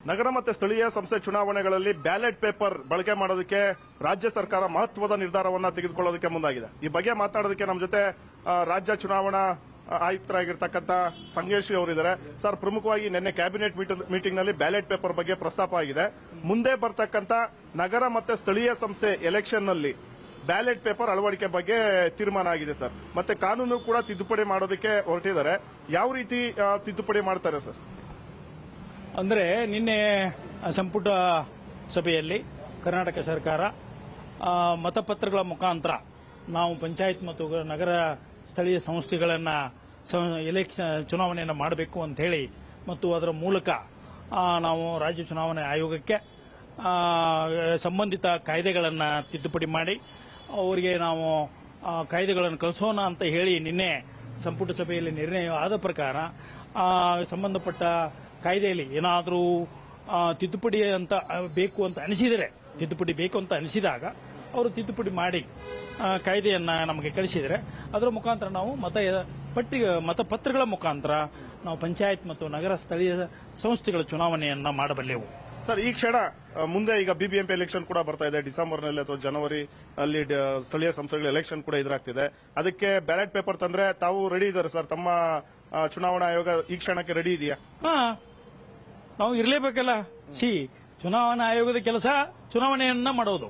ನಗರ ಮತ್ತು ಸ್ಥಳೀಯ ಸಂಸ್ಥೆ ಚುನಾವಣೆಗಳಲ್ಲಿ ಬ್ಯಾಲೆಟ್ ಪೇಪರ್ ಬಳಕೆ ಮಾಡೋದಕ್ಕೆ ರಾಜ್ಯ ಸರ್ಕಾರ ಮಹತ್ವದ ನಿರ್ಧಾರವನ್ನ ತೆಗೆದುಕೊಳ್ಳೋದಕ್ಕೆ ಮುಂದಾಗಿದೆ. ಈ ಬಗ್ಗೆ ಮಾತನಾಡೋದಕ್ಕೆ ನಮ್ಮ ಜೊತೆ ರಾಜ್ಯ ಚುನಾವಣಾ ಆಯುಕ್ತರಾಗಿರ್ತಕ್ಕಂಥ ಸಂಗೇಶ್ ಅವರಿದ್ದಾರೆ. ಸರ್, ಪ್ರಮುಖವಾಗಿ ನಿನ್ನೆ ಕ್ಯಾಬಿನೆಟ್ ಮೀಟಿಂಗ್ ನಲ್ಲಿ ಬ್ಯಾಲೆಟ್ ಪೇಪರ್ ಬಗ್ಗೆ ಪ್ರಸ್ತಾಪ ಆಗಿದೆ. ಮುಂದೆ ಬರ್ತಕ್ಕಂಥ ನಗರ ಮತ್ತು ಸ್ಥಳೀಯ ಸಂಸ್ಥೆ ಎಲೆಕ್ಷನ್ ನಲ್ಲಿ ಬ್ಯಾಲೆಟ್ ಪೇಪರ್ ಅಳವಡಿಕೆ ಬಗ್ಗೆ ತೀರ್ಮಾನ ಆಗಿದೆ ಸರ್. ಮತ್ತೆ ಕಾನೂನು ಕೂಡ ತಿದ್ದುಪಡಿ ಮಾಡೋದಕ್ಕೆ ಹೊರಟಿದ್ದಾರೆ. ಯಾವ ರೀತಿ ತಿದ್ದುಪಡಿ ಮಾಡ್ತಾರೆ ಸರ್? ಅಂದರೆ ನಿನ್ನೆ ಸಂಪುಟ ಸಭೆಯಲ್ಲಿ ಕರ್ನಾಟಕ ಸರ್ಕಾರ ಮತಪತ್ರಗಳ ಮುಖಾಂತರ ನಾವು ಪಂಚಾಯತ್ ಮತ್ತು ನಗರ ಸ್ಥಳೀಯ ಸಂಸ್ಥೆಗಳನ್ನು ಚುನಾವಣೆಯನ್ನು ಮಾಡಬೇಕು ಅಂತ ಹೇಳಿ ಮತ್ತು ಅದರ ಮೂಲಕ ನಾವು ರಾಜ್ಯ ಚುನಾವಣಾ ಆಯೋಗಕ್ಕೆ ಸಂಬಂಧಿತ ಕಾಯ್ದೆಗಳನ್ನು ತಿದ್ದುಪಡಿ ಮಾಡಿ ಅವರಿಗೆ ನಾವು ಕಾಯ್ದೆಗಳನ್ನು ಕಳಿಸೋಣ ಅಂತ ಹೇಳಿ ನಿನ್ನೆ ಸಂಪುಟ ಸಭೆಯಲ್ಲಿ ನಿರ್ಣಯ ಆದ ಪ್ರಕಾರ ಸಂಬಂಧಪಟ್ಟ ಕಾಯ್ದೆಯಲ್ಲಿ ಏನಾದರೂ ತಿದ್ದುಪಡಿ ಅಂತ ಬೇಕು ಅಂತ ಅನಿಸಿದಾಗ ಅವರು ತಿದ್ದುಪಡಿ ಮಾಡಿ ಕಾಯ್ದೆಯನ್ನು ನಮಗೆ ಕಳಿಸಿದರೆ ಅದರ ಮುಖಾಂತರ ನಾವು ಮತಪತ್ರಗಳ ಮುಖಾಂತರ ನಾವು ಪಂಚಾಯತ್ ಮತ್ತು ನಗರ ಸ್ಥಳೀಯ ಸಂಸ್ಥೆಗಳ ಚುನಾವಣೆಯನ್ನು ಮಾಡಬಲ್ಲೆವು. ಸರ್, ಈ ಕ್ಷಣ ಮುಂದೆ ಈಗ ಬಿಬಿಎಂಪಿ ಎಲೆಕ್ಷನ್ ಕೂಡ ಬರ್ತಾ ಇದೆ. ಡಿಸೆಂಬರ್ನಲ್ಲಿ ಅಥವಾ ಜನವರಿ ಅಲ್ಲಿ ಸ್ಥಳೀಯ ಸಂಸ್ಥೆಗಳ ಎಲೆಕ್ಷನ್ ಕೂಡ ಎದುರಾಗ್ತಿದೆ. ಅದಕ್ಕೆ ಬ್ಯಾಲೆಟ್ ಪೇಪರ್ ತಂದ್ರೆ ತಾವು ರೆಡಿ ಇದ್ದಾರೆ ಸರ್? ತಮ್ಮ ಚುನಾವಣಾ ಆಯೋಗ ಈ ಕ್ಷಣಕ್ಕೆ ರೆಡಿ ಇದೆಯಾ? ನಾವು ಇರಲೇಬೇಕಲ್ಲ. ಚುನಾವಣಾ ಆಯೋಗದ ಕೆಲಸ ಚುನಾವಣೆಯನ್ನ ಮಾಡೋದು,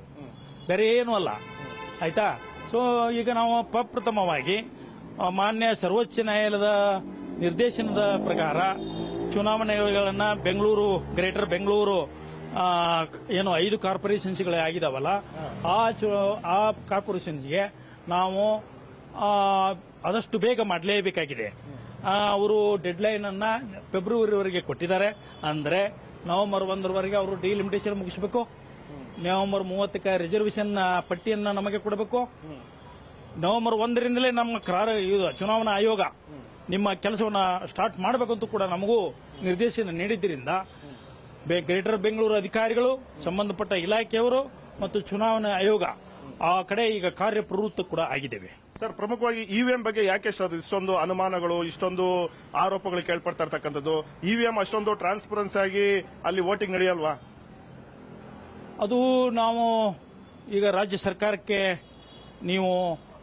ಬೇರೆ ಏನೂ ಅಲ್ಲ. ಆಯ್ತಾ? ಸೊ ಈಗ ನಾವು ಪ್ರಪ್ರಥಮವಾಗಿ ಮಾನ್ಯ ಸರ್ವೋಚ್ಚ ನ್ಯಾಯಾಲಯದ ನಿರ್ದೇಶನದ ಪ್ರಕಾರ ಚುನಾವಣೆಗಳನ್ನ ಬೆಂಗಳೂರು, ಗ್ರೇಟರ್ ಬೆಂಗಳೂರು ಏನು 5 ಕಾರ್ಪೊರೇಷನ್ಸ್ಗಳೇ ಆಗಿದಾವಲ್ಲ, ಆ ಕಾರ್ಪೊರೇಷನ್ಸ್ಗೆ ನಾವು ಆದಷ್ಟು ಬೇಗ ಮಾಡಲೇಬೇಕಾಗಿದೆ. ಅವರು ಡೆಡ್ಲೈನ್ ಅನ್ನ ಫೆಬ್ರವರಿವರೆಗೆ ಕೊಟ್ಟಿದ್ದಾರೆ. ಅಂದ್ರೆ ನವೆಂಬರ್ 1ರವರೆಗೆ ಅವರು ಡಿಲಿಮಿಟೇಷನ್ ಮುಗಿಸಬೇಕು. ನವೆಂಬರ್ 30ಕ್ಕೆ ರಿಸರ್ವೇಷನ್ ಪಟ್ಟಿಯನ್ನು ನಮಗೆ ಕೊಡಬೇಕು. ನವೆಂಬರ್ 1ರಿಂದಲೇ ನಮ್ಮ ಚುನಾವಣಾ ಆಯೋಗ ನಿಮ್ಮ ಕೆಲಸವನ್ನು ಸ್ಟಾರ್ಟ್ ಮಾಡಬೇಕಂತೂ ಕೂಡ ನಮಗೂ ನಿರ್ದೇಶನ ನೀಡಿದ್ದರಿಂದ ಗ್ರೇಟರ್ ಬೆಂಗಳೂರು ಅಧಿಕಾರಿಗಳು, ಸಂಬಂಧಪಟ್ಟ ಇಲಾಖೆಯವರು ಮತ್ತು ಚುನಾವಣಾ ಆಯೋಗ ಆ ಕಡೆ ಈಗ ಕಾರ್ಯಪ್ರವೃತ್ತ ಕೂಡ ಆಗಿದ್ದೇವೆ. ಸರ್, ಪ್ರಮುಖವಾಗಿ ಇವಿಎಂ ಬಗ್ಗೆ ಯಾಕೆ ಸರ್ ಇಷ್ಟೊಂದು ಅನುಮಾನಗಳು, ಇಷ್ಟೊಂದು ಆರೋಪಗಳು ಕೇಳ್ಪಡ್ತಾ ಇರ್ತಕ್ಕಂಥದ್ದು? ಇವಿಎಂ ಅಷ್ಟೊಂದು ಟ್ರಾನ್ಸ್ಪರೆನ್ಸಿ ಆಗಿ ಅಲ್ಲಿ ವೋಟಿಂಗ್ ನಡೆಯಲ್ವಾ? ಅದು ನಾವು ಈಗ ರಾಜ್ಯ ಸರ್ಕಾರಕ್ಕೆ ನೀವು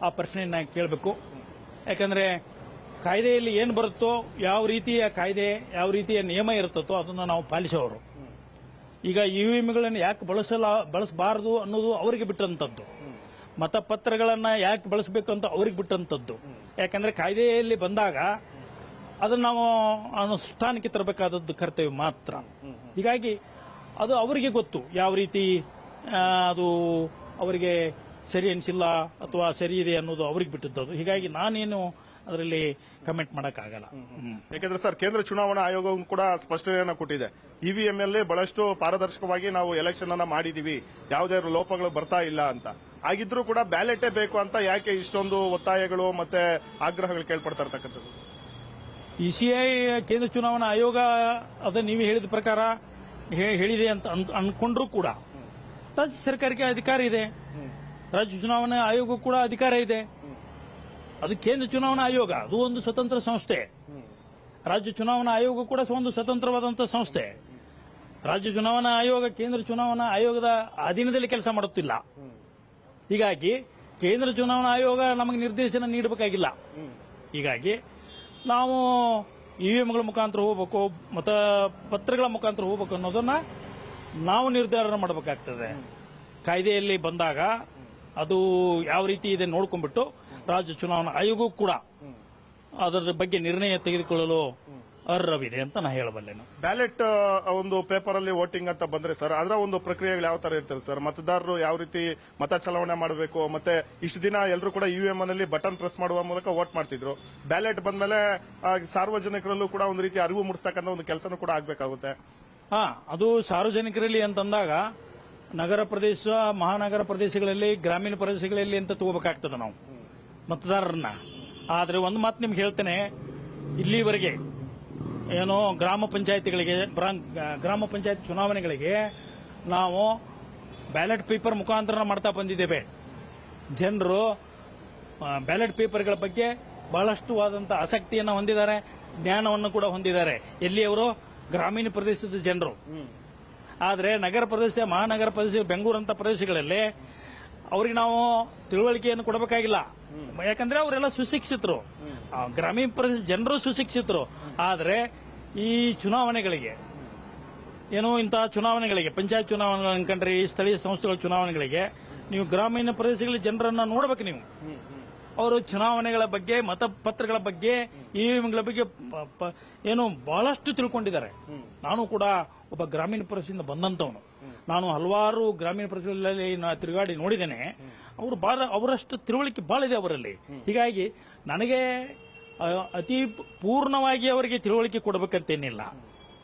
ಆ ಪ್ರಶ್ನೆಯನ್ನ ಕೇಳಬೇಕು. ಯಾಕಂದ್ರೆ ಕಾಯ್ದೆಯಲ್ಲಿ ಏನು ಬರುತ್ತೋ, ಯಾವ ರೀತಿಯ ಕಾಯ್ದೆ, ಯಾವ ರೀತಿಯ ನಿಯಮ ಇರುತ್ತೋ ಅದನ್ನು ನಾವು ಪಾಲಿಸೋರು. ಈಗ ಇವಿಎಂಗಳನ್ನು ಯಾಕೆ ಬಳಸಬಾರದು ಅನ್ನೋದು ಅವರಿಗೆ ಬಿಟ್ಟಂತದ್ದು. ಮತಪತ್ರಗಳನ್ನ ಯಾಕೆ ಬಳಸಬೇಕು ಅಂತ ಅವ್ರಿಗೆ ಬಿಟ್ಟಂತದ್ದು. ಯಾಕಂದ್ರೆ ಕಾಯ್ದೆಯಲ್ಲಿ ಬಂದಾಗ ಅದನ್ನು ನಾವು ಅನುಷ್ಠಾನಕ್ಕೆ ತರಬೇಕಾದದ್ದು ಕರ್ತವ್ಯ ಮಾತ್ರ. ಹೀಗಾಗಿ ಅದು ಅವರಿಗೆ ಗೊತ್ತು ಯಾವ ರೀತಿ ಅದು ಅವರಿಗೆ ಸರಿ ಅನಿಸಿಲ್ಲ ಅಥವಾ ಸರಿ ಇದೆ ಅನ್ನೋದು ಅವ್ರಿಗೆ ಬಿಟ್ಟದ್ದು. ಹೀಗಾಗಿ ನಾನೇನು ಅದರಲ್ಲಿ ಕಮೆಂಟ್ ಮಾಡಕ್ಕಾಗಲ್ಲ. ಯಾಕಂದ್ರೆ ಸರ್, ಕೇಂದ್ರ ಚುನಾವಣಾ ಆಯೋಗ ಕೂಡ ಸ್ಪಷ್ಟನೆಯನ್ನು ಕೊಟ್ಟಿದೆ. ಇವಿಎಂ ಅಲ್ಲಿ ಬಹಳಷ್ಟು ಪಾರದರ್ಶಕವಾಗಿ ನಾವು ಎಲೆಕ್ಷನ್ ಅನ್ನ ಮಾಡಿದೀವಿ, ಯಾವುದೇ ಲೋಪಗಳು ಬರ್ತಾ ಇಲ್ಲ ಅಂತ. ಆಗಿದ್ರೂ ಕೂಡ ಬ್ಯಾಲೆಟೇ ಬೇಕು ಅಂತ ಯಾಕೆ ಇಷ್ಟೊಂದು ಒತ್ತಾಯಗಳು ಮತ್ತೆ ಆಗ್ರಹಗಳು ಕೇಳ್ಪಡ್ತಾ ಇರ್ತಕ್ಕಂಥದ್ದು? ಇಸಿಐ ಕೇಂದ್ರ ಚುನಾವಣಾ ಆಯೋಗ ಅದು ನೀವು ಹೇಳಿದ ಪ್ರಕಾರ ಹೇಳಿದೆ ಅಂತ ಅನ್ಕೊಂಡ್ರೂ ಕೂಡ ರಾಜ್ಯ ಸರ್ಕಾರಕ್ಕೆ ಅಧಿಕಾರ ಇದೆ, ರಾಜ್ಯ ಚುನಾವಣಾ ಆಯೋಗ ಕೂಡ ಅಧಿಕಾರ ಇದೆ. ಅದು ಕೇಂದ್ರ ಚುನಾವಣಾ ಆಯೋಗ, ಅದು ಒಂದು ಸ್ವತಂತ್ರ ಸಂಸ್ಥೆ. ರಾಜ್ಯ ಚುನಾವಣಾ ಆಯೋಗ ಕೂಡ ಒಂದು ಸ್ವತಂತ್ರವಾದಂತಹ ಸಂಸ್ಥೆ. ರಾಜ್ಯ ಚುನಾವಣಾ ಆಯೋಗ ಕೇಂದ್ರ ಚುನಾವಣಾ ಆಯೋಗದ ಅಧೀನದಲ್ಲಿ ಕೆಲಸ ಮಾಡುತ್ತಿಲ್ಲ. ಹೀಗಾಗಿ ಕೇಂದ್ರ ಚುನಾವಣಾ ಆಯೋಗ ನಮಗೆ ನಿರ್ದೇಶನ ನೀಡಬೇಕಾಗಿಲ್ಲ. ಹೀಗಾಗಿ ನಾವು ಇವಿಎಂಗಳ ಮುಖಾಂತರ ಹೋಗಬೇಕು, ಮತಪತ್ರಗಳ ಮುಖಾಂತರ ಹೋಗಬೇಕು ಅನ್ನೋದನ್ನ ನಾವು ನಿರ್ಧಾರ ಮಾಡಬೇಕಾಗ್ತದೆ. ಕಾಯ್ದೆಯಲ್ಲಿ ಬಂದಾಗ ಅದು ಯಾವ ರೀತಿ ಇದೆ ನೋಡ್ಕೊಂಡ್ಬಿಟ್ಟು ರಾಜ್ಯ ಚುನಾವಣಾ ಆಯೋಗ ಕೂಡ ಅದರ ಬಗ್ಗೆ ನಿರ್ಣಯ ತೆಗೆದುಕೊಳ್ಳಲು ಅರ್ಹವಿದೆ ಅಂತ ನಾ ಹೇಳಬಲ್ಲೆನು. ಬ್ಯಾಲೆಟ್ ಒಂದು ಪೇಪರ್ ಅಲ್ಲಿ ವೋಟಿಂಗ್ ಅಂತ ಬಂದ್ರೆ ಸರ್, ಅದರ ಒಂದು ಪ್ರಕ್ರಿಯೆಗಳು ಯಾವ ತರ ಇರ್ತದೆ ಸರ್? ಮತದಾರರು ಯಾವ ರೀತಿ ಮತ ಚಲಾವಣೆ ಮಾಡಬೇಕು, ಮತ್ತೆ ಇಷ್ಟು ದಿನ ಎಲ್ಲರೂ ಕೂಡ ಇವಿಎಂ ನಲ್ಲಿ ಬಟನ್ ಪ್ರೆಸ್ ಮಾಡುವ ಮೂಲಕ ವೋಟ್ ಮಾಡ್ತಿದ್ರು. ಬ್ಯಾಲೆಟ್ ಬಂದ್ಮೇಲೆ ಸಾರ್ವಜನಿಕರಲ್ಲೂ ಕೂಡ ಒಂದು ರೀತಿ ಅರಿವು ಮೂಡಿಸ್ತಕ್ಕಂಥ ಒಂದು ಕೆಲಸನೂ ಕೂಡ ಆಗ್ಬೇಕಾಗುತ್ತೆ. ಅದು ಸಾರ್ವಜನಿಕರಲ್ಲಿ ಅಂತಂದಾಗ ನಗರ ಪ್ರದೇಶ, ಮಹಾನಗರ ಪ್ರದೇಶಗಳಲ್ಲಿ, ಗ್ರಾಮೀಣ ಪ್ರದೇಶಗಳಲ್ಲಿ ಅಂತ ತಗೋಬೇಕಾಗ್ತದೆ ನಾವು ಮತದಾರರನ್ನ. ಆದ್ರೆ ಒಂದು ಮಾತು ನಿಮ್ಗೆ ಹೇಳ್ತೇನೆ, ಇಲ್ಲಿವರೆಗೆ ಏನೋ ಗ್ರಾಮ ಪಂಚಾಯತ್ ಚುನಾವಣೆಗಳಿಗೆ ನಾವು ಬ್ಯಾಲೆಟ್ ಪೇಪರ್ ಮುಖಾಂತರ ಮಾಡ್ತಾ ಬಂದಿದ್ದೇವೆ. ಜನರು ಬ್ಯಾಲೆಟ್ ಪೇಪರ್ಗಳ ಬಗ್ಗೆ ಬಹಳಷ್ಟು ಆದಂತಹ ಆಸಕ್ತಿಯನ್ನು ಹೊಂದಿದ್ದಾರೆ, ಜ್ಞಾನವನ್ನು ಕೂಡ ಹೊಂದಿದ್ದಾರೆ. ಎಲ್ಲಿಯವರು? ಗ್ರಾಮೀಣ ಪ್ರದೇಶದ ಜನರು. ಆದರೆ ನಗರ ಪ್ರದೇಶ, ಮಹಾನಗರ ಪ್ರದೇಶ, ಬೆಂಗಳೂರು ಅಂತ ಪ್ರದೇಶಗಳಲ್ಲಿ ಅವ್ರಿಗೆ ನಾವು ತಿಳುವಳಿಕೆಯನ್ನು ಕೊಡಬೇಕಾಗಿಲ್ಲ. ಯಾಕಂದ್ರೆ ಅವರೆಲ್ಲ ಸುಶಿಕ್ಷಿತರು, ಗ್ರಾಮೀಣ ಪ್ರದೇಶ ಜನರು ಸುಶಿಕ್ಷಿತರು. ಆದರೆ ಈ ಚುನಾವಣೆಗಳಿಗೆ ಏನು ಇಂತಹ ಚುನಾವಣೆಗಳಿಗೆ, ಪಂಚಾಯತ್ ಚುನಾವಣೆಗಳು ಅನ್ಕೊಂಡ್ರೆ, ಈ ಸ್ಥಳೀಯ ಸಂಸ್ಥೆಗಳ ಚುನಾವಣೆಗಳಿಗೆ ನೀವು ಗ್ರಾಮೀಣ ಪ್ರದೇಶಗಳಲ್ಲಿ ಜನರನ್ನ ನೋಡ್ಬೇಕು. ನೀವು ಅವರು ಚುನಾವಣೆಗಳ ಬಗ್ಗೆ, ಮತಪತ್ರಗಳ ಬಗ್ಗೆ, ಇವಿಎಂಗಳ ಬಗ್ಗೆ ಏನು ಬಹಳಷ್ಟು ತಿಳ್ಕೊಂಡಿದ್ದಾರೆ. ನಾನು ಕೂಡ ಒಬ್ಬ ಗ್ರಾಮೀಣ ಪ್ರದೇಶದಿಂದ ಬಂದಂತವನು. ನಾನು ಹಲವಾರು ಗ್ರಾಮೀಣ ಪ್ರದೇಶಗಳಲ್ಲಿ ತಿರುಗಾಡಿ ನೋಡಿದ್ದೇನೆ. ಅವರಷ್ಟು ತಿಳುವಳಿಕೆ ಬಹಳ ಇದೆ ಅವರಲ್ಲಿ. ಹೀಗಾಗಿ ನನಗೆ ಅತಿ ಪೂರ್ಣವಾಗಿ ಅವರಿಗೆ ತಿಳುವಳಿಕೆ ಕೊಡಬೇಕಂತೇನಿಲ್ಲ.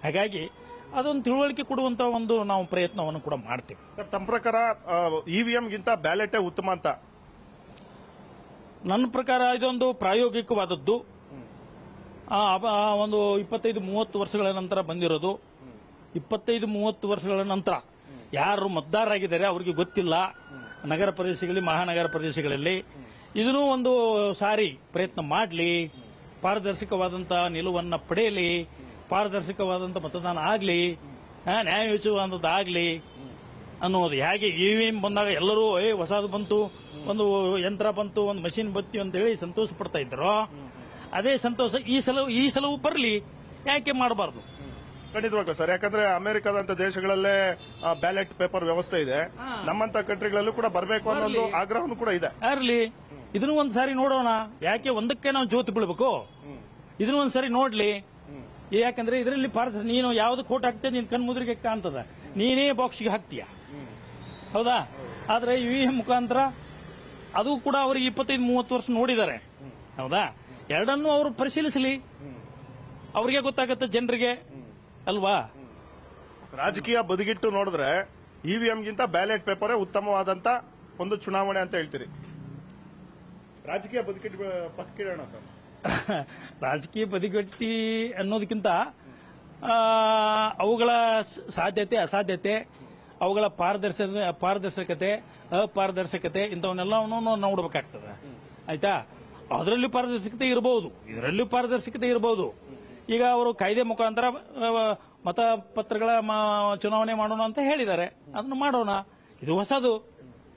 ಹಾಗಾಗಿ ಅದೊಂದು ತಿಳುವಳಿಕೆ ಕೊಡುವಂತ ಒಂದು ನಾವು ಪ್ರಯತ್ನವನ್ನು ಕೂಡ ಮಾಡ್ತೀವಿ. ಸರ್, ತಮ್ಮ ಪ್ರಕಾರ ಇವಿಎಂಗಿಂತ ಬ್ಯಾಲೆಟೇ ಉತ್ತಮ ಅಂತ? ನನ್ನ ಪ್ರಕಾರ ಇದೊಂದು ಪ್ರಾಯೋಗಿಕವಾದದ್ದು. ಒಂದು 25-30 ವರ್ಷಗಳ ನಂತರ ಬಂದಿರೋದು. 25-30 ವರ್ಷಗಳ ನಂತರ ಯಾರು ಮತದಾರರಾಗಿದ್ದಾರೆ ಅವರಿಗೆ ಗೊತ್ತಿಲ್ಲ. ನಗರ ಪ್ರದೇಶಗಳಲ್ಲಿ, ಮಹಾನಗರ ಪ್ರದೇಶಗಳಲ್ಲಿ ಇದನ್ನೂ ಒಂದು ಸಾರಿ ಪ್ರಯತ್ನ ಮಾಡಲಿ, ಪಾರದರ್ಶಕವಾದಂತಹ ನಿಲುವನ್ನು ಪಡೆಯಲಿ, ಪಾರದರ್ಶಕವಾದಂತಹ ಮತದಾನ ಆಗಲಿ, ನ್ಯಾಯಯುತವಾದದ್ದಾಗಲಿ ಅನ್ನೋದು. ಹೇಗೆ ಇವಿಎಂ ಬಂದಾಗ ಎಲ್ಲರೂ ಹೊಸದು ಬಂತು, ಒಂದು ಯಂತ್ರ ಬಂತು, ಒಂದು ಮಷಿನ್ ಬಂತು ಅಂತ ಹೇಳಿ ಸಂತೋಷ ಪಡ್ತಾ ಇದ್ರು, ಅದೇ ಸಂತೋಷ ಈ ಸಲವೂ ಬರಲಿ. ಯಾಕೆ ಮಾಡಬಾರ್ದು? ಖಂಡಿತವಾಗ್ಲೂ ಸರ್. ಯಾಕಂದ್ರೆ ಅಮೆರಿಕದಂತ ದೇಶಗಳಲ್ಲೇ ಬ್ಯಾಲೆಟ್ ಪೇಪರ್ ವ್ಯವಸ್ಥೆ ಇದೆ. ನಮ್ಮಂತ ಕಂಟ್ರಿಗಳಲ್ಲೂ ಕೂಡ ಬರಬೇಕು ಅನ್ನೋ ಒಂದು ಆಗ್ರಹನೂ ಕೂಡ ಇದೆ. ಇರಲಿ, ಇದನ್ನು ಒಂದ್ ಸಾರಿ ನೋಡೋಣ. ಯಾಕೆ ಒಂದಕ್ಕೆ ನಾವು ಜ್ಯೋತಿ ಬೀಳ್ಬೇಕು? ಇದನ್ನು ಒಂದ್ ಸಾರಿ ನೋಡ್ಲಿ. ಯಾಕಂದ್ರೆ ಇದರಲ್ಲಿ ನೀನು ಯಾವ್ದು ಕೋಟ್ ಹಾಕ್ತೇ ನಿನ್ ಕಣ್ಮುದ್ರಿಗೆ ಕಾಣ್ತದ, ನೀನೇ ಬಾಕ್ಸ್ಗೆ ಹಾಕ್ತೀಯ, ಹೌದಾ? ಆದ್ರೆ ಇವಿಎಂ ಮುಖಾಂತರ ಅದು ಕೂಡ ಅವರಿಗೆ 25-30 ವರ್ಷ ನೋಡಿದ್ದಾರೆ, ಹೌದಾ? ಎರಡನ್ನೂ ಅವರು ಪರಿಶೀಲಿಸಲಿ, ಅವ್ರಿಗೆ ಗೊತ್ತಾಗತ್ತೆ ಜನರಿಗೆ, ಅಲ್ವಾ? ರಾಜಕೀಯ ಬದಿಗಿಟ್ಟು ನೋಡಿದ್ರೆ ಇವಿಎಂಗಿಂತ ಬ್ಯಾಲೆಟ್ ಪೇಪರೇ ಉತ್ತಮವಾದಂತ ಒಂದು ಚುನಾವಣೆ ಅಂತ ಹೇಳ್ತೀರಿ. ರಾಜಕೀಯ ಬದಿಗಿಟ್ಟು ಪಕ್ಕಿಡೋಣ ಸರ್. ರಾಜಕೀಯ ಬದಿಗಟ್ಟಿ ಅನ್ನೋದಕ್ಕಿಂತ ಅವುಗಳ ಸಾಧ್ಯತೆ, ಅಸಾಧ್ಯತೆ, ಅವುಗಳ ಪಾರದರ್ಶಕತೆ, ಅಪಾರದರ್ಶಕತೆ ಇಂಥವನ್ನೆಲ್ಲವನ್ನು ನಾವು ನೋಡ್ಬೇಕಾಗ್ತದೆ. ಆಯ್ತಾ? ಅದರಲ್ಲಿ ಪಾರದರ್ಶಕತೆ ಇರಬಹುದು, ಇದರಲ್ಲಿ ಪಾರದರ್ಶಕತೆ ಇರಬಹುದು. ಈಗ ಅವರು ಕಾಯ್ದೆ ಮುಖಾಂತರ ಮತಪತ್ರಗಳ ಚುನಾವಣೆ ಮಾಡೋಣ ಅಂತ ಹೇಳಿದ್ದಾರೆ. ಅದನ್ನು ಮಾಡೋಣ. ಇದು ಹೊಸದು.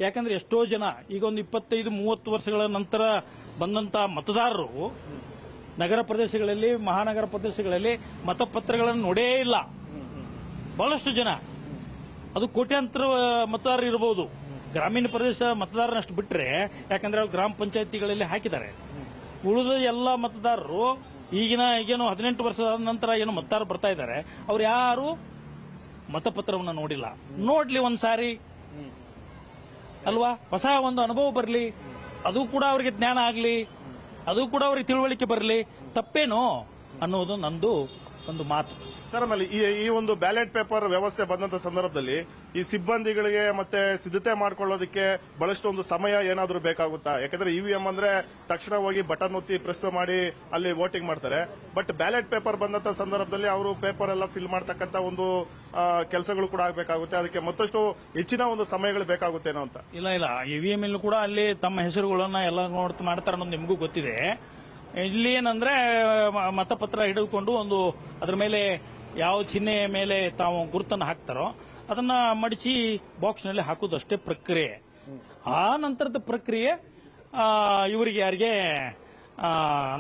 ಯಾಕಂದ್ರೆ ಎಷ್ಟೋ ಜನ ಈಗ ಒಂದು 25-30 ವರ್ಷಗಳ ನಂತರ ಬಂದಂತ ಮತದಾರರು ನಗರ ಪ್ರದೇಶಗಳಲ್ಲಿ, ಮಹಾನಗರ ಪ್ರದೇಶಗಳಲ್ಲಿ ಮತಪತ್ರಗಳನ್ನು ನೋಡೇ ಇಲ್ಲ. ಬಹಳಷ್ಟು ಜನ, ಅದು ಕೋಟ್ಯಾಂತರ ಮತದಾರರು ಇರಬಹುದು. ಗ್ರಾಮೀಣ ಪ್ರದೇಶ ಮತದಾರನಷ್ಟು ಬಿಟ್ಟರೆ, ಯಾಕಂದ್ರೆ ಅವ್ರು ಗ್ರಾಮ ಪಂಚಾಯತಿಗಳಲ್ಲಿ ಹಾಕಿದ್ದಾರೆ. ಉಳಿದ ಎಲ್ಲ ಮತದಾರರು ಈಗೇನು 18 ವರ್ಷದ ನಂತರ ಏನು ಮತದಾರರು ಬರ್ತಾ ಇದ್ದಾರೆ, ಅವ್ರು ಯಾರು ಮತಪತ್ರವನ್ನು ನೋಡಿಲ್ಲ. ನೋಡ್ಲಿ ಒಂದ್ಸಾರಿ, ಅಲ್ವಾ? ಹೊಸ ಒಂದು ಅನುಭವ ಬರಲಿ, ಅದು ಕೂಡ ಅವರಿಗೆ ಜ್ಞಾನ ಆಗಲಿ, ಅದು ಕೂಡ ಅವರಿಗೆ ತಿಳುವಳಿಕೆ ಬರಲಿ. ತಪ್ಪೇನೋ ಅನ್ನೋದು ನಂದು ಒಂದು ಮಾತು. ಸರ್, ಆಮೇಲೆ ಈ ಒಂದು ಬ್ಯಾಲೆಟ್ ಪೇಪರ್ ವ್ಯವಸ್ಥೆ ಬಂದಂತ ಸಂದರ್ಭದಲ್ಲಿ ಈ ಸಿಬ್ಬಂದಿಗಳಿಗೆ ಮತ್ತೆ ಸಿದ್ಧತೆ ಮಾಡ್ಕೊಳ್ಳೋದಕ್ಕೆ ಬಹಳಷ್ಟು ಒಂದು ಸಮಯ ಏನಾದರೂ ಬೇಕಾಗುತ್ತಾ? ಯಾಕಂದ್ರೆ ಇವಿಎಂ ಅಂದ್ರೆ ತಕ್ಷಣ ಹೋಗಿ ಬಟನ್ ಒತ್ತಿ ಪ್ರೆಸ್ ಮಾಡಿ ಅಲ್ಲಿ ವೋಟಿಂಗ್ ಮಾಡ್ತಾರೆ. ಬಟ್ ಬ್ಯಾಲೆಟ್ ಪೇಪರ್ ಬಂದಂತ ಸಂದರ್ಭದಲ್ಲಿ ಅವರು ಪೇಪರ್ ಎಲ್ಲ ಫಿಲ್ ಮಾಡ್ತಕ್ಕಂತ ಒಂದು ಕೆಲಸಗಳು ಕೂಡ ಆಗಬೇಕಾಗುತ್ತೆ. ಅದಕ್ಕೆ ಮತ್ತಷ್ಟು ಹೆಚ್ಚಿನ ಒಂದು ಸಮಯಗಳು ಬೇಕಾಗುತ್ತೇನೋ ಅಂತ. ಇಲ್ಲ, ಇವಿಎಂ ಅಲ್ಲೂ ಕೂಡ ಅಲ್ಲಿ ತಮ್ಮ ಹೆಸರುಗಳನ್ನ ಎಲ್ಲ ಮಾಡ್ತಾರೆ ಅನ್ನೋದು ನಿಮಗೂ ಗೊತ್ತಿದೆ. ಇಲ್ಲಿ ಏನಂದ್ರೆ ಮತಪತ್ರ ಹಿಡಿದುಕೊಂಡು ಒಂದು ಅದ್ರ ಮೇಲೆ ಯಾವ ಚಿಹ್ನೆಯ ಮೇಲೆ ತಾವು ಗುರುತನ್ನು ಹಾಕ್ತಾರೋ ಅದನ್ನ ಮಡಿಸಿ ಬಾಕ್ಸ್ನಲ್ಲಿ ಹಾಕುವುದಷ್ಟೇ ಪ್ರಕ್ರಿಯೆ. ಆ ನಂತರದ ಪ್ರಕ್ರಿಯೆ ಇವರಿಗೆ, ಯಾರಿಗೆ,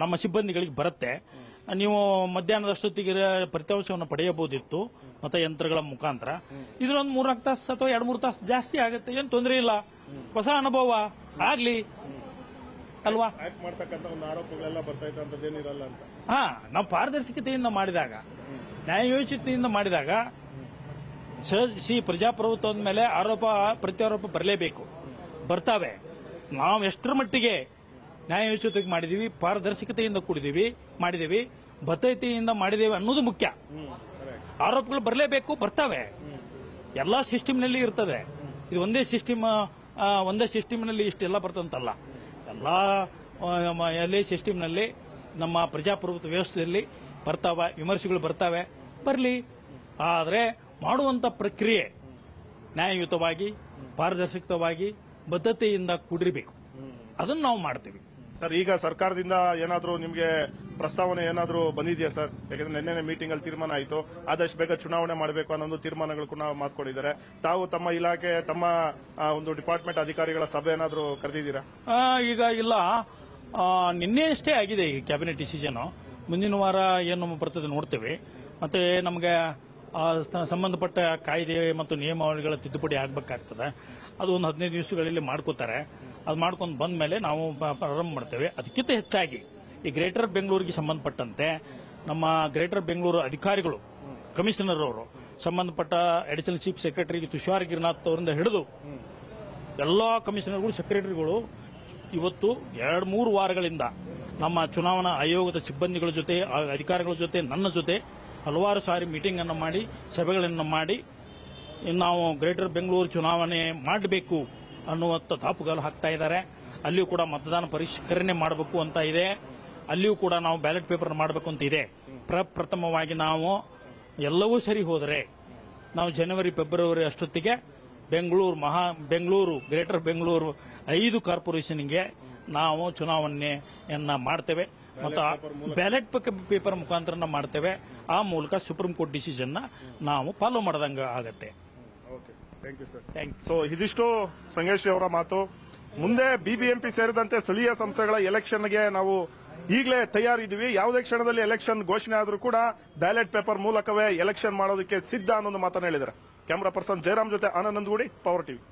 ನಮ್ಮ ಸಿಬ್ಬಂದಿಗಳಿಗೆ ಬರುತ್ತೆ. ನೀವು ಮಧ್ಯಾಹ್ನದಷ್ಟೊತ್ತಿಗೆ ಫಲಿತಾಂಶವನ್ನು ಪಡೆಯಬಹುದಿತ್ತು ಮತಯಂತ್ರಗಳ ಮುಖಾಂತರ. ಇದರೊಂದು 3-4 ತಾಸು ಅಥವಾ 2-3 ತಾಸು ಜಾಸ್ತಿ ಆಗುತ್ತೆ, ಏನು ತೊಂದರೆ ಇಲ್ಲ. ಹೊಸ ಅನುಭವ ಆಗ್ಲಿ, ಅಲ್ವಾ? ಮಾಡ್ತಕ್ಕಂಥ ಒಂದು ಆರೋಪಗಳೆಲ್ಲ ಬರ್ತಾ ಇರೋದೇನಿರಲ್ಲ ಅಂತ. ನಾವು ಪಾರದರ್ಶಕತೆಯಿಂದ ಮಾಡಿದಾಗ, ನ್ಯಾಯಯೋಚಿತೆಯಿಂದ ಮಾಡಿದಾಗ, ಪ್ರಜಾಪ್ರಭುತ್ವದ ಮೇಲೆ ಆರೋಪ ಪ್ರತ್ಯಾರೋಪ ಬರಲೇಬೇಕು, ಬರ್ತಾವೆ. ನಾವು ಎಷ್ಟರ ಮಟ್ಟಿಗೆ ನ್ಯಾಯಯೋಚಿತವಾಗಿ ಮಾಡಿದೀವಿ, ಪಾರದರ್ಶಕತೆಯಿಂದ ಮಾಡಿದೀವಿ, ಬದ್ಧತೆಯಿಂದ ಮಾಡಿದೇವೆ ಅನ್ನೋದು ಮುಖ್ಯ. ಆರೋಪಗಳು ಬರಲೇಬೇಕು, ಬರ್ತಾವೆ. ಎಲ್ಲಾ ಸಿಸ್ಟಮ್ನಲ್ಲಿ ಇರ್ತದೆ. ಇದು ಒಂದೇ ಸಿಸ್ಟಮ್ನಲ್ಲಿ ಇಷ್ಟೆಲ್ಲ ಬರ್ತಂತಲ್ಲ. ಎಲ್ಲ ಸಿಸ್ಟಮ್ನಲ್ಲಿ, ನಮ್ಮ ಪ್ರಜಾಪ್ರಭುತ್ವ ವ್ಯವಸ್ಥೆಯಲ್ಲಿ ಬರ್ತಾವೆ, ವಿಮರ್ಶೆಗಳು ಬರ್ತಾವೆ, ಬರಲಿ. ಆದರೆ ಮಾಡುವಂತ ಪ್ರಕ್ರಿಯೆ ನ್ಯಾಯಯುತವಾಗಿ, ಪಾರದರ್ಶಕವಾಗಿ, ಬದ್ಧತೆಯಿಂದ ಕೂಡಿರಬೇಕು. ಅದನ್ನು ನಾವು ಮಾಡ್ತೀವಿ. ಸರ್, ಈಗ ಸರ್ಕಾರದಿಂದ ಏನಾದರೂ ನಿಮಗೆ ಪ್ರಸ್ತಾವನೆ ಏನಾದರೂ ಬಂದಿದೆಯಾ ಸರ್? ಯಾಕಂದ್ರೆ ನಿನ್ನೆ ಮೀಟಿಂಗ್ ಅಲ್ಲಿ ತೀರ್ಮಾನ ಆಯಿತು, ಆದಷ್ಟು ಬೇಗ ಚುನಾವಣೆ ಮಾಡಬೇಕು ಅನ್ನೋ ತೀರ್ಮಾನಗಳು ಕೂಡ ಮಾತ್ಕೊಂಡಿದ್ದಾರೆ. ತಾವು ತಮ್ಮ ಇಲಾಖೆ, ತಮ್ಮ ಒಂದು ಡಿಪಾರ್ಟ್ಮೆಂಟ್ ಅಧಿಕಾರಿಗಳ ಸಭೆ ಏನಾದರೂ ಕರೆದಿದ್ದೀರಾ? ಈಗ ಇಲ್ಲ, ನಿನ್ನೆ ಅಷ್ಟೇ ಆಗಿದೆ ಈ ಕ್ಯಾಬಿನೆಟ್ ಡಿಸಿಷನ್. ಮುಂದಿನ ವಾರ ಏನು ಬರ್ತದೆ ನೋಡ್ತೇವೆ. ಮತ್ತೆ ನಮಗೆ ಸಂಬಂಧಪಟ್ಟ ಕಾಯ್ದೆ ಮತ್ತು ನಿಯಮಾವಳಿಗಳ ತಿದ್ದುಪಡಿ ಆಗಬೇಕಾಗ್ತದೆ. ಅದು ಒಂದು 15 ದಿವಸಗಳಲ್ಲಿ ಮಾಡ್ಕೋತಾರೆ. ಅದು ಮಾಡ್ಕೊಂಡು ಬಂದ ಮೇಲೆ ನಾವು ಪ್ರಾರಂಭ ಮಾಡ್ತೇವೆ. ಅದಕ್ಕಿಂತ ಹೆಚ್ಚಾಗಿ ಈ ಗ್ರೇಟರ್ ಬೆಂಗಳೂರಿಗೆ ಸಂಬಂಧಪಟ್ಟಂತೆ ನಮ್ಮ ಗ್ರೇಟರ್ ಬೆಂಗಳೂರು ಅಧಿಕಾರಿಗಳು, ಕಮಿಷನರ್ ಅವರು, ಸಂಬಂಧಪಟ್ಟ additional chief secretary Tushar Girinath ಅವರಿಂದ ಹಿಡಿದು ಎಲ್ಲಾ ಕಮಿಷನರ್ಗಳು, ಸೆಕ್ರೆಟರಿಗಳು ಇವತ್ತು 2-3 ವಾರಗಳಿಂದ ನಮ್ಮ ಚುನಾವಣಾ ಆಯೋಗದ ಸಿಬ್ಬಂದಿಗಳ ಜೊತೆ, ಅಧಿಕಾರಿಗಳ ಜೊತೆ, ನನ್ನ ಜೊತೆ ಹಲವಾರು ಸಾರಿ ಮೀಟಿಂಗ್ ಅನ್ನು ಮಾಡಿ, ಸಭೆಗಳನ್ನು ಮಾಡಿ ನಾವು ಗ್ರೇಟರ್ ಬೆಂಗಳೂರು ಚುನಾವಣೆ ಮಾಡಬೇಕು ಅನ್ನುವಂಥ ದಾಪುಗಾಲು ಹಾಕ್ತಾ ಇದ್ದಾರೆ. ಅಲ್ಲಿಯೂ ಕೂಡ ಮತದಾನ ಪರಿಷ್ಕರಣೆ ಮಾಡಬೇಕು ಅಂತ ಇದೆ. ಅಲ್ಲಿಯೂ ಕೂಡ ನಾವು ಬ್ಯಾಲೆಟ್ ಪೇಪರ್ ಮಾಡಬೇಕು ಅಂತ ಇದೆ. ಪ್ರಪ್ರಥಮವಾಗಿ ನಾವು ಎಲ್ಲವೂ ಸರಿ ಹೋದರೆ ನಾವು ಜನವರಿ ಫೆಬ್ರವರಿ ಅಷ್ಟೊತ್ತಿಗೆ ಬೆಂಗಳೂರು ಗ್ರೇಟರ್ ಬೆಂಗಳೂರು 5 ಕಾರ್ಪೊರೇಷನ್ಗೆ ನಾವು ಚುನಾವಣೆಯನ್ನ ಮಾಡ್ತೇವೆ ಮತ್ತು ಬ್ಯಾಲೆಟ್ ಪೇಪರ್ ಮುಖಾಂತರ ಮಾಡ್ತೇವೆ. ಆ ಮೂಲಕ ಸುಪ್ರೀಂ ಕೋರ್ಟ್ ಡಿಸಿಷನ್ ನಾವು ಫಾಲೋ ಮಾಡದಂಗ ಆಗತ್ತೆ. ಸೊ ಇದಿಷ್ಟು ಸಂಗೇಶ್ ಅವರ ಮಾತು. ಮುಂದೆ ಬಿಬಿಎಂಪಿ ಸೇರಿದಂತೆ ಸ್ಥಳೀಯ ಸಂಸ್ಥೆಗಳ ಎಲೆಕ್ಷನ್ಗೆ ನಾವು ಈಗಲೇ ತಯಾರಿದ್ದೀವಿ. ಯಾವುದೇ ಕ್ಷಣದಲ್ಲಿ ಎಲೆಕ್ಷನ್ ಘೋಷಣೆ ಆದರೂ ಕೂಡ ಬ್ಯಾಲೆಟ್ ಪೇಪರ್ ಮೂಲಕವೇ ಎಲೆಕ್ಷನ್ ಮಾಡೋದಕ್ಕೆ ಸಿದ್ಧ ಅನ್ನೋ ಮಾತನ್ನು ಹೇಳಿದ್ದಾರೆ. ಕ್ಯಾಮರಾ ಪರ್ಸನ್ ಜಯರಾಮ್ ಜೊತೆ ಆನಂದ್ ನಂದಗೂಡಿ, ಪವರ್ ಟಿವಿ.